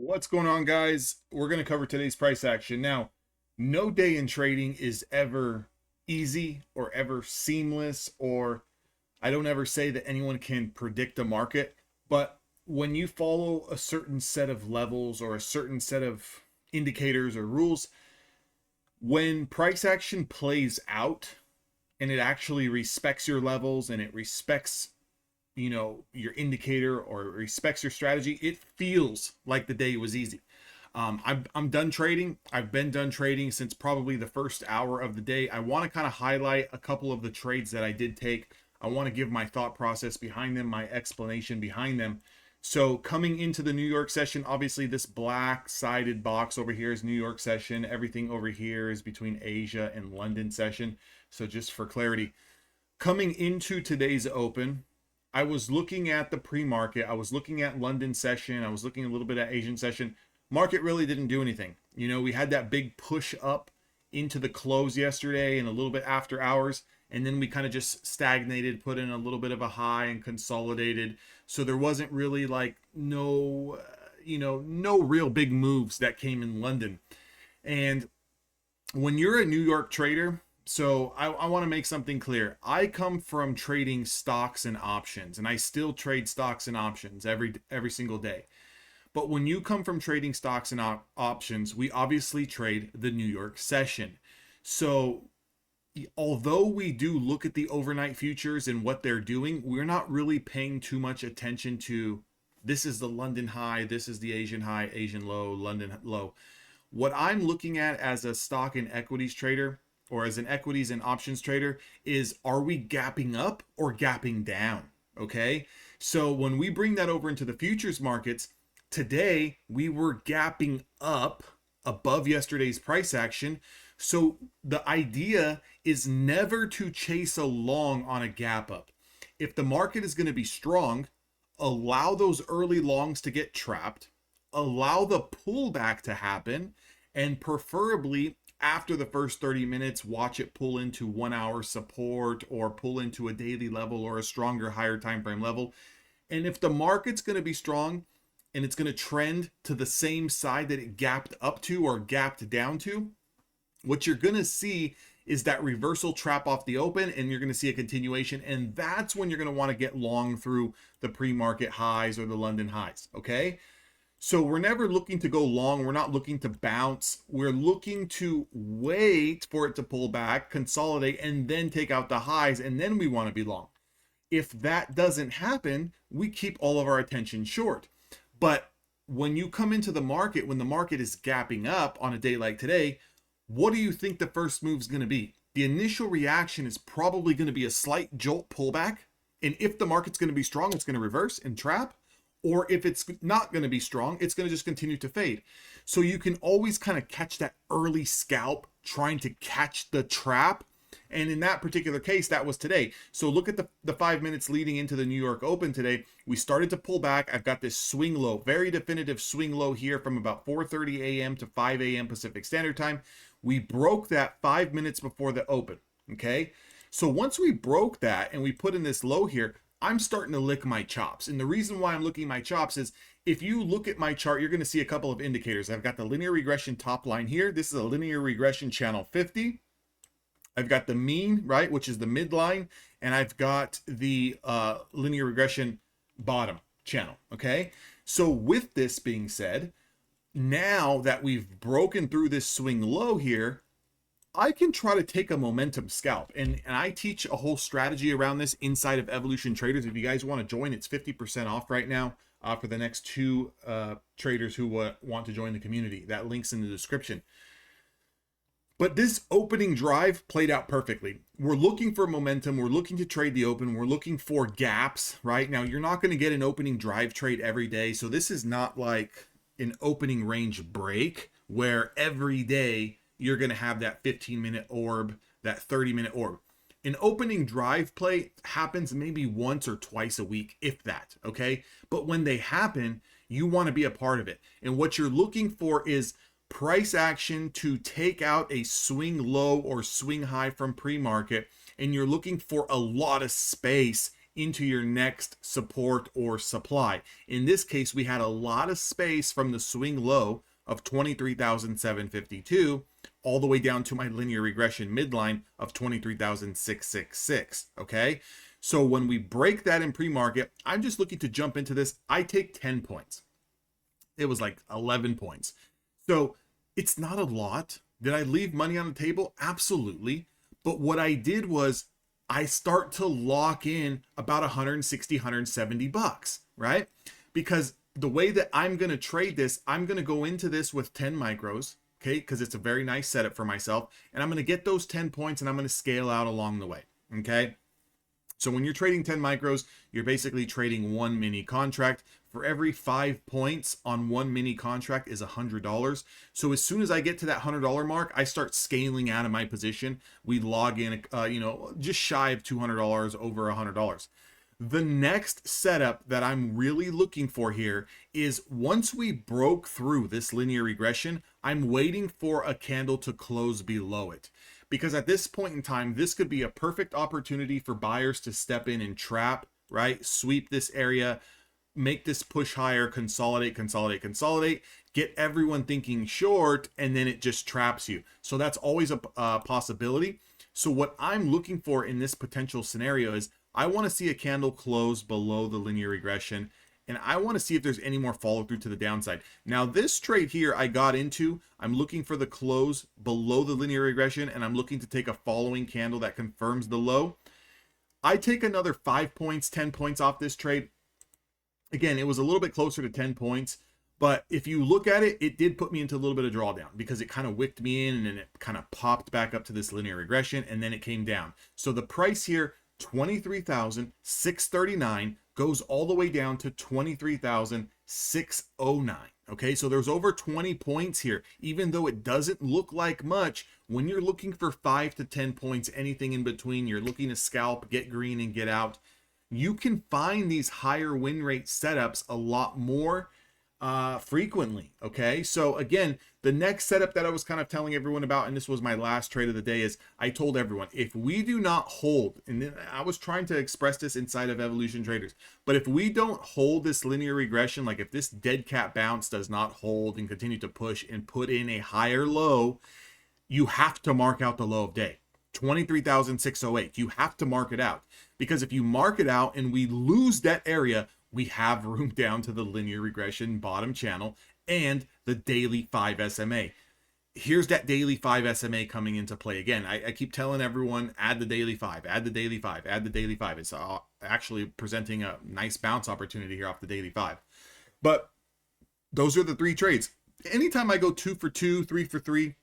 What's going on, guys? We're going to cover today's price action. Now, no day in trading is ever easy or ever seamless, or I don't ever say that anyone can predict a market, but when you follow a certain set of levels or a certain set of indicators or rules, when price action plays out and it actually respects your levels and it respects your indicator or respects your strategy, it feels like the day was easy. I'm done trading. I've been done trading since probably the first hour of the day. I want to kind of highlight a couple of the trades that I did take. I want to give my thought process behind them, my explanation behind them. So coming into the New York session, obviously this black sided box over here is New York session. Everything over here is between Asia and London session. So just for clarity, coming into today's open, I was looking at the pre-market. I was looking at London session. I was looking a little bit at Asian session. Market really didn't do anything. We had that big push up into the close yesterday and a little bit after hours. And then we kind of just stagnated, put in a little bit of a high and consolidated. So there wasn't really no real big moves that came in London. And when you're a New York trader, so I want to make something clear. I come from trading stocks and options, and I still trade stocks and options every single day. But when you come from trading stocks and options, we obviously trade the New York session. So although we do look at the overnight futures and what they're doing, we're not really paying too much attention to this is the London high, this is the Asian high, Asian low, London low. What I'm looking at as a stock and equities trader, or as an equities and options trader, is are we gapping up or gapping down? Okay. So when we bring that over into the futures markets, today we were gapping up above yesterday's price action. So the idea is never to chase a long on a gap up. If the market is going to be strong, allow those early longs to get trapped, allow the pullback to happen, and preferably after the first 30 minutes, watch it pull into 1 hour support or pull into a daily level or a stronger, higher time frame level. And if the market's going to be strong and it's going to trend to the same side that it gapped up to or gapped down to, what you're going to see is that reversal trap off the open, and you're going to see a continuation. And that's when you're going to want to get long through the pre-market highs or the London highs. Okay. So we're never looking to go long. We're not looking to bounce. We're looking to wait for it to pull back, consolidate, and then take out the highs. And then we want to be long. If that doesn't happen, we keep all of our attention short. But when you come into the market, when the market is gapping up on a day like today, what do you think the first move is going to be? The initial reaction is probably going to be a slight jolt pullback. And if the market's going to be strong, it's going to reverse and trap. Or if it's not going to be strong, it's going to just continue to fade. So you can always kind of catch that early scalp trying to catch the trap. And in that particular case, that was today. So look at the 5 minutes leading into the New York Open today. We started to pull back. I've got this swing low, very definitive swing low here from about 4:30 a.m. to 5 a.m. Pacific Standard Time. We broke that 5 minutes before the open. Okay. So once we broke that and we put in this low here, I'm starting to lick my chops. And the reason why I'm licking my chops is if you look at my chart, you're going to see a couple of indicators. I've got the linear regression top line here. This is a linear regression channel 50. I've got the mean, right, which is the midline. And I've got the linear regression bottom channel. Okay. So with this being said, now that we've broken through this swing low here, I can try to take a momentum scalp, and I teach a whole strategy around this inside of Evolution Traders. If you guys want to join, it's 50% off right now for the next two traders who want to join the community. That link's in the description. But this opening drive played out perfectly. We're looking for momentum. We're looking to trade the open. We're looking for gaps, right? Now, you're not going to get an opening drive trade every day. So this is not like an opening range break where every day you're going to have that 15-minute orb, that 30-minute orb. An opening drive play happens maybe once or twice a week, if that, okay? But when they happen, you want to be a part of it. And what you're looking for is price action to take out a swing low or swing high from pre-market, and you're looking for a lot of space into your next support or supply. In this case, we had a lot of space from the swing low of 23,752 all the way down to my linear regression midline of 23,666. Okay, so when we break that in pre-market, I'm just looking to jump into this. I take 10 points. It was like 11 points. So it's not a lot. Did I leave money on the table? Absolutely. But what I did was I start to lock in about 160, 170 bucks, right? Because the way that I'm going to trade this, I'm going to go into this with 10 micros, okay? Because it's a very nice setup for myself. And I'm going to get those 10 points and I'm going to scale out along the way, okay? So when you're trading 10 micros, you're basically trading one mini contract. For every 5 points on one mini contract is $100. So as soon as I get to that $100 mark, I start scaling out of my position. We log in, just shy of $200, over $100. The next setup that I'm really looking for here is once we broke through this linear regression, I'm waiting for a candle to close below it. Because at this point in time, this could be a perfect opportunity for buyers to step in and trap, right? Sweep this area, make this push higher, consolidate, get everyone thinking short, and then it just traps you. So that's always a possibility. So what I'm looking for in this potential scenario is I want to see a candle close below the linear regression, and I want to see if there's any more follow through to the downside. Now this trade here I got into, I'm looking for the close below the linear regression, and I'm looking to take a following candle that confirms the low. I take another 5 points, 10 points off this trade. Again, it was a little bit closer to 10 points, but if you look at it, it did put me into a little bit of drawdown because it kind of wicked me in and then it kind of popped back up to this linear regression and then it came down. So the price here, 23,639, goes all the way down to 23,609. Okay, so there's over 20 points here. Even though it doesn't look like much, when you're looking for 5 to 10 points, anything in between, you're looking to scalp, get green and get out, you can find these higher win rate setups a lot more frequently. Okay, so again, the next setup that I was kind of telling everyone about, and this was my last trade of the day, is I told everyone, if we do not hold, and then I was trying to express this inside of Evolution Traders, but if we don't hold this linear regression, like if this dead cat bounce does not hold and continue to push and put in a higher low, you have to mark out the low of day, 23,608. You have to mark it out, because if you mark it out and we lose that area, we have room down to the linear regression bottom channel and the daily 5 SMA. Here's that daily 5 SMA coming into play again. I keep telling everyone, add the daily 5, add the daily 5, add the daily 5. It's actually presenting a nice bounce opportunity here off the daily 5. But those are the 3 trades. Anytime I go 2 for 2, 3 for 3,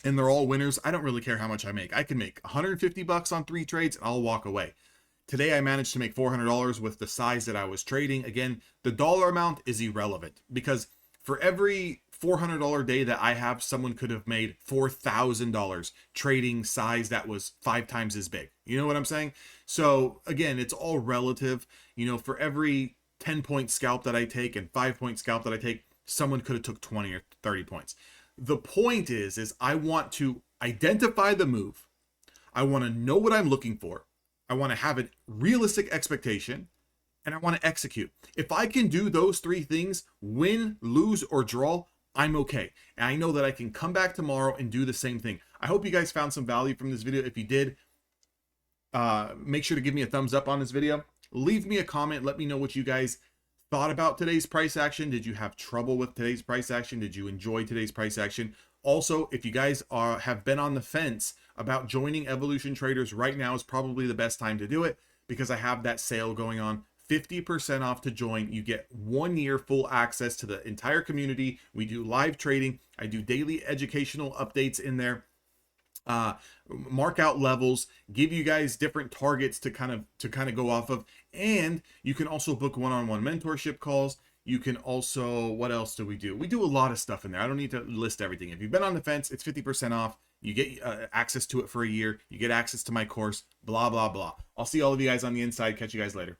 and they're all winners, I don't really care how much I make. I can make 150 bucks on 3 trades and I'll walk away. Today I managed to make $400 with the size that I was trading. Again, the dollar amount is irrelevant because for every $400 day that I have, someone could have made $4,000 trading size that was 5 times as big. You know what I'm saying? So again, it's all relative. You know, for every 10-point scalp that I take and 5-point scalp that I take, someone could have took 20 or 30 points. The point is I want to identify the move. I want to know what I'm looking for. I want to have a realistic expectation, and I want to execute. If I can do those 3 things, win, lose, or draw, I'm okay. And I know that I can come back tomorrow and do the same thing. I hope you guys found some value from this video. If you did, make sure to give me a thumbs up on this video. Leave me a comment. Let me know what you guys thought about today's price action. Did you have trouble with today's price action? Did you enjoy today's price action? Also, if you guys have been on the fence about joining Evolution Traders, right now is probably the best time to do it because I have that sale going on. 50% off to join. You get 1 year full access to the entire community. We do live trading. I do daily educational updates in there. Mark out levels, give you guys different targets to kind of go off of, and you can also book one-on-one mentorship calls. You can also, what else do? We do a lot of stuff in there. I don't need to list everything. If you've been on the fence, it's 50% off. You get access to it for a year. You get access to my course, blah, blah, blah. I'll see all of you guys on the inside. Catch you guys later.